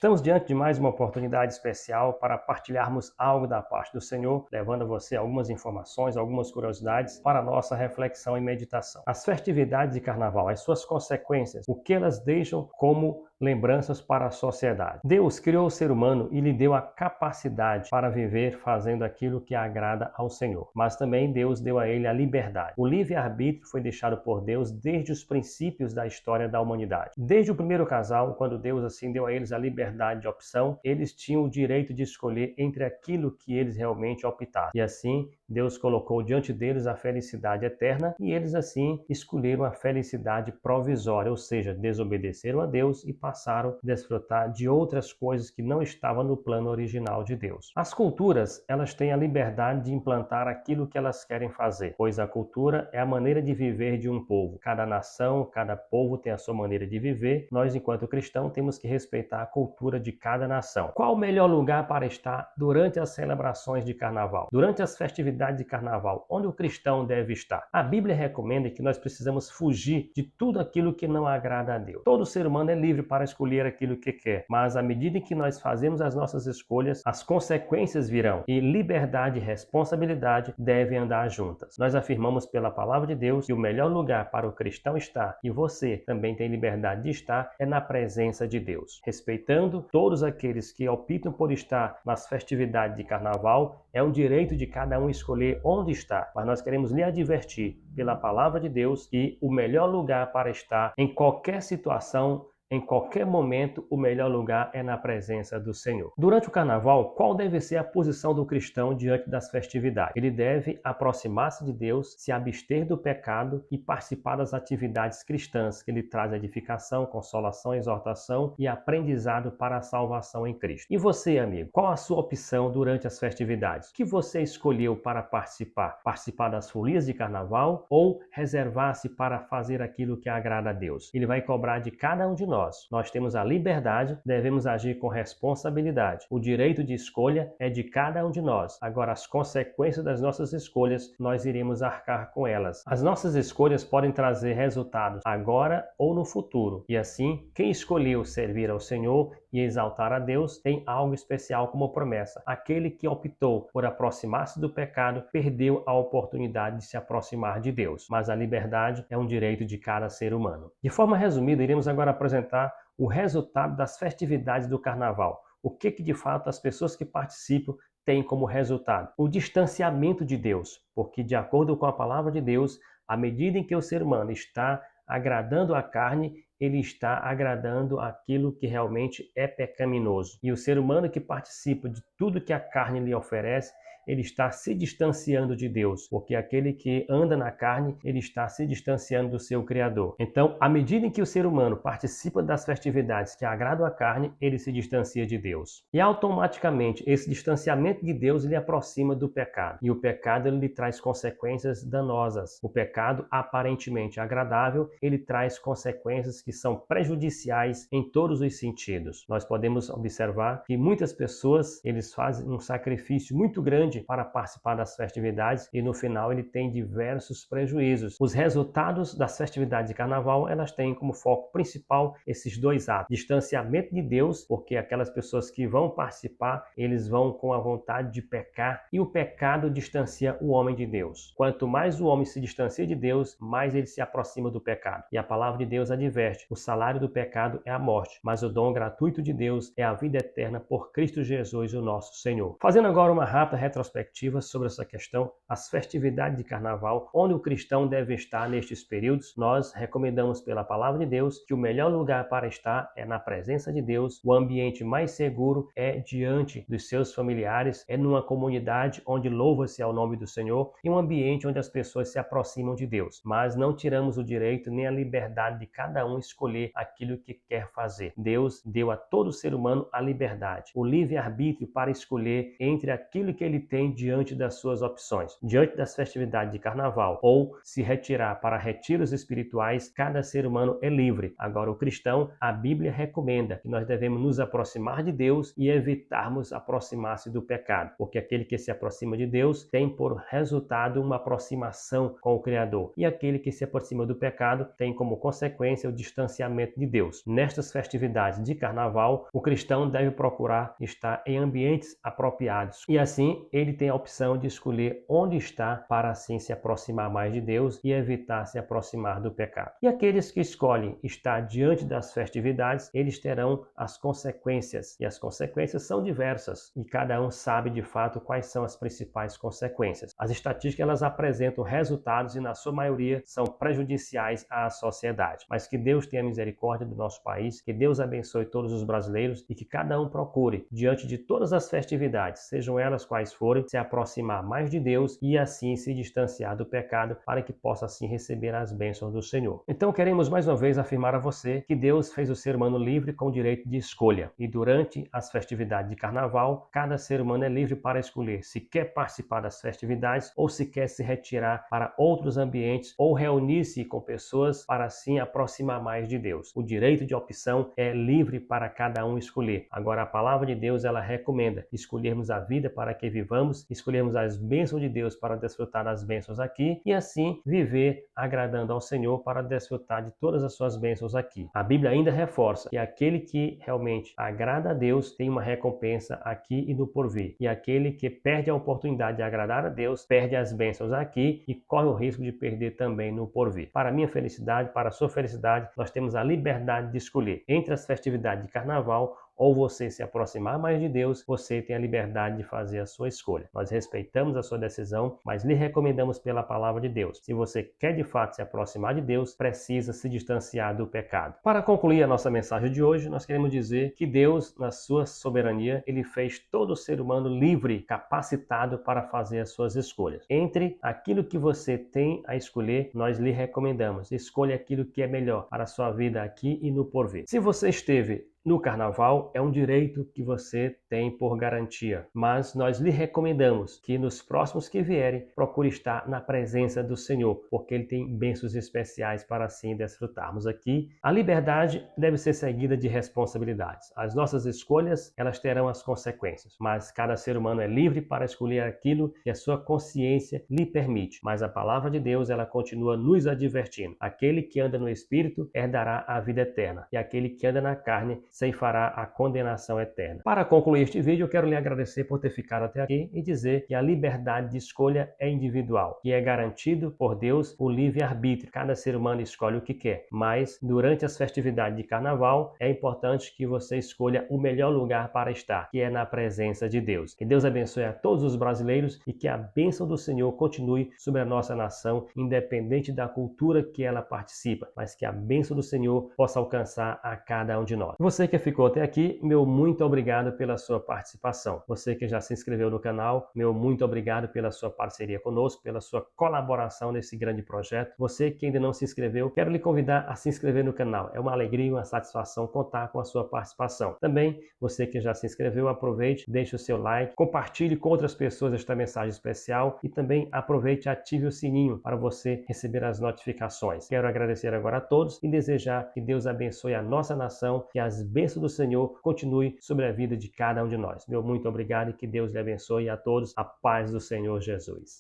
Estamos diante de mais uma oportunidade especial para partilharmos algo da parte do Senhor, levando a você algumas informações, algumas curiosidades para a nossa reflexão e meditação. As festividades de carnaval, as suas consequências, o que elas deixam como lembranças para a sociedade. Deus criou o ser humano e lhe deu a capacidade para viver fazendo aquilo que agrada ao Senhor. Mas também Deus deu a ele a liberdade. O livre-arbítrio foi deixado por Deus desde os princípios da história da humanidade. Desde o primeiro casal, quando Deus assim deu a eles a liberdade de opção, eles tinham o direito de escolher entre aquilo que eles realmente optassem. E assim, Deus colocou diante deles a felicidade eterna e eles assim escolheram a felicidade provisória, ou seja, desobedeceram a Deus e passaram a desfrutar de outras coisas que não estavam no plano original de Deus. As culturas, elas têm a liberdade de implantar aquilo que elas querem fazer, pois a cultura é a maneira de viver de um povo. Cada nação, cada povo tem a sua maneira de viver. Nós, enquanto cristãos, temos que respeitar a cultura de cada nação. Qual o melhor lugar para estar durante as celebrações de carnaval? Durante as festividades de carnaval, onde o cristão deve estar? A Bíblia recomenda que nós precisamos fugir de tudo aquilo que não agrada a Deus. Todo ser humano é livre para escolher aquilo que quer, mas à medida que nós fazemos as nossas escolhas, as consequências virão e liberdade e responsabilidade devem andar juntas. Nós afirmamos pela palavra de Deus que o melhor lugar para o cristão estar, e você também tem liberdade de estar, é na presença de Deus. Respeitando todos aqueles que optam por estar nas festividades de carnaval, é um direito de cada um escolher onde está, mas nós queremos lhe advertir pela palavra de Deus que o melhor lugar para estar em qualquer situação, em qualquer momento, o melhor lugar é na presença do Senhor. Durante o carnaval, qual deve ser a posição do cristão diante das festividades? Ele deve aproximar-se de Deus, se abster do pecado e participar das atividades cristãs que lhe traz edificação, consolação, exortação e aprendizado para a salvação em Cristo. E você, amigo, qual a sua opção durante as festividades? O que você escolheu para participar? Participar das folias de carnaval ou reservar-se para fazer aquilo que agrada a Deus? Ele vai cobrar de cada um de nós. Nós temos a liberdade, devemos agir com responsabilidade. O direito de escolha é de cada um de nós. Agora, as consequências das nossas escolhas, nós iremos arcar com elas. As nossas escolhas podem trazer resultados agora ou no futuro. E assim, quem escolheu servir ao Senhor e exaltar a Deus tem algo especial como promessa. Aquele que optou por aproximar-se do pecado perdeu a oportunidade de se aproximar de Deus. Mas a liberdade é um direito de cada ser humano. De forma resumida, iremos agora apresentar o resultado das festividades do carnaval. O que de fato as pessoas que participam têm como resultado? O distanciamento de Deus, porque de acordo com a palavra de Deus, à medida em que o ser humano está agradando a carne, ele está agradando aquilo que realmente é pecaminoso. E o ser humano que participa de tudo que a carne lhe oferece, ele está se distanciando de Deus, porque aquele que anda na carne, ele está se distanciando do seu Criador. Então, à medida em que o ser humano participa das festividades que agradam a carne, ele se distancia de Deus. E automaticamente, esse distanciamento de Deus lhe aproxima do pecado. E o pecado ele lhe traz consequências danosas. O pecado, aparentemente agradável, ele traz consequências que são prejudiciais em todos os sentidos. Nós podemos observar que muitas pessoas, eles fazem um sacrifício muito grande para participar das festividades e no final ele tem diversos prejuízos. Os resultados das festividades de carnaval, elas têm como foco principal esses dois atos: distanciamento de Deus, porque aquelas pessoas que vão participar, eles vão com a vontade de pecar, e o pecado distancia o homem de Deus. Quanto mais o homem se distancia de Deus, mais ele se aproxima do pecado. E a palavra de Deus adverte: o salário do pecado é a morte, mas o dom gratuito de Deus é a vida eterna por Cristo Jesus, o nosso Senhor. Fazendo agora uma rápida retrospectiva sobre essa questão, as festividades de carnaval, onde o cristão deve estar nestes períodos, nós recomendamos pela palavra de Deus que o melhor lugar para estar é na presença de Deus, o ambiente mais seguro é diante dos seus familiares, é numa comunidade onde louva-se ao nome do Senhor e um ambiente onde as pessoas se aproximam de Deus. Mas não tiramos o direito nem a liberdade de cada um escolher aquilo que quer fazer. Deus deu a todo ser humano a liberdade, o livre-arbítrio para escolher entre aquilo que ele tem diante das suas opções. Diante das festividades de carnaval ou se retirar para retiros espirituais, cada ser humano é livre. Agora, o cristão, a Bíblia recomenda que nós devemos nos aproximar de Deus e evitarmos aproximar-se do pecado, porque aquele que se aproxima de Deus tem por resultado uma aproximação com o Criador, e aquele que se aproxima do pecado tem como consequência o distanciamento de Deus. Nestas festividades de carnaval, o cristão deve procurar estar em ambientes apropriados, e assim ele tem a opção de escolher onde está para assim se aproximar mais de Deus e evitar se aproximar do pecado. E aqueles que escolhem estar diante das festividades, eles terão as consequências, e as consequências são diversas, e cada um sabe de fato quais são as principais consequências. As estatísticas elas apresentam resultados e na sua maioria são prejudiciais à sociedade. Mas que Deus tenha misericórdia do nosso país, que Deus abençoe todos os brasileiros e que cada um procure, diante de todas as festividades, sejam elas quais forem, se aproximar mais de Deus e assim se distanciar do pecado para que possa assim receber as bênçãos do Senhor. Então queremos mais uma vez afirmar a você que Deus fez o ser humano livre com direito de escolha, e durante as festividades de carnaval, cada ser humano é livre para escolher se quer participar das festividades ou se quer se retirar para outros ambientes ou reunir-se com pessoas para assim aproximar mais de Deus. O direito de opção é livre para cada um escolher. Agora a palavra de Deus ela recomenda escolhermos a vida para que vivamos, escolhermos as bênçãos de Deus para desfrutar das bênçãos aqui e assim viver agradando ao Senhor para desfrutar de todas as suas bênçãos aqui. A Bíblia ainda reforça que aquele que realmente agrada a Deus tem uma recompensa aqui e no porvir, e aquele que perde a oportunidade de agradar a Deus perde as bênçãos aqui e corre o risco de perder também no porvir. Para a minha felicidade, para a sua felicidade, nós temos a liberdade de escolher entre as festividades de carnaval ou você se aproximar mais de Deus, você tem a liberdade de fazer a sua escolha. Nós respeitamos a sua decisão, mas lhe recomendamos pela palavra de Deus. Se você quer de fato se aproximar de Deus, precisa se distanciar do pecado. Para concluir a nossa mensagem de hoje, nós queremos dizer que Deus, na sua soberania, ele fez todo ser humano livre, capacitado para fazer as suas escolhas. Entre aquilo que você tem a escolher, nós lhe recomendamos, escolha aquilo que é melhor para a sua vida aqui e no porvir. Se você esteve no carnaval, é um direito que você tem por garantia, mas nós lhe recomendamos que nos próximos que vierem, procure estar na presença do Senhor, porque Ele tem bênçãos especiais para assim desfrutarmos aqui. A liberdade deve ser seguida de responsabilidades. As nossas escolhas, elas terão as consequências, mas cada ser humano é livre para escolher aquilo que a sua consciência lhe permite. Mas a palavra de Deus, ela continua nos advertindo. Aquele que anda no Espírito herdará a vida eterna, e aquele que anda na carne ceifará a condenação eterna. Para concluir este vídeo, eu quero lhe agradecer por ter ficado até aqui e dizer que a liberdade de escolha é individual, que é garantido por Deus o livre-arbítrio. Cada ser humano escolhe o que quer, mas durante as festividades de carnaval é importante que você escolha o melhor lugar para estar, que é na presença de Deus. Que Deus abençoe a todos os brasileiros e que a bênção do Senhor continue sobre a nossa nação, independente da cultura que ela participa, mas que a bênção do Senhor possa alcançar a cada um de nós. Você que ficou até aqui, meu muito obrigado pela sua participação. Você que já se inscreveu no canal, meu muito obrigado pela sua parceria conosco, pela sua colaboração nesse grande projeto. Você que ainda não se inscreveu, quero lhe convidar a se inscrever no canal. É uma alegria e uma satisfação contar com a sua participação. Também, você que já se inscreveu, aproveite, deixe o seu like, compartilhe com outras pessoas esta mensagem especial e também aproveite e ative o sininho para você receber as notificações. Quero agradecer agora a todos e desejar que Deus abençoe a nossa nação, que as bênçãos do Senhor continue sobre a vida de cada um de nós. Meu muito obrigado e que Deus lhe abençoe a todos. A paz do Senhor Jesus.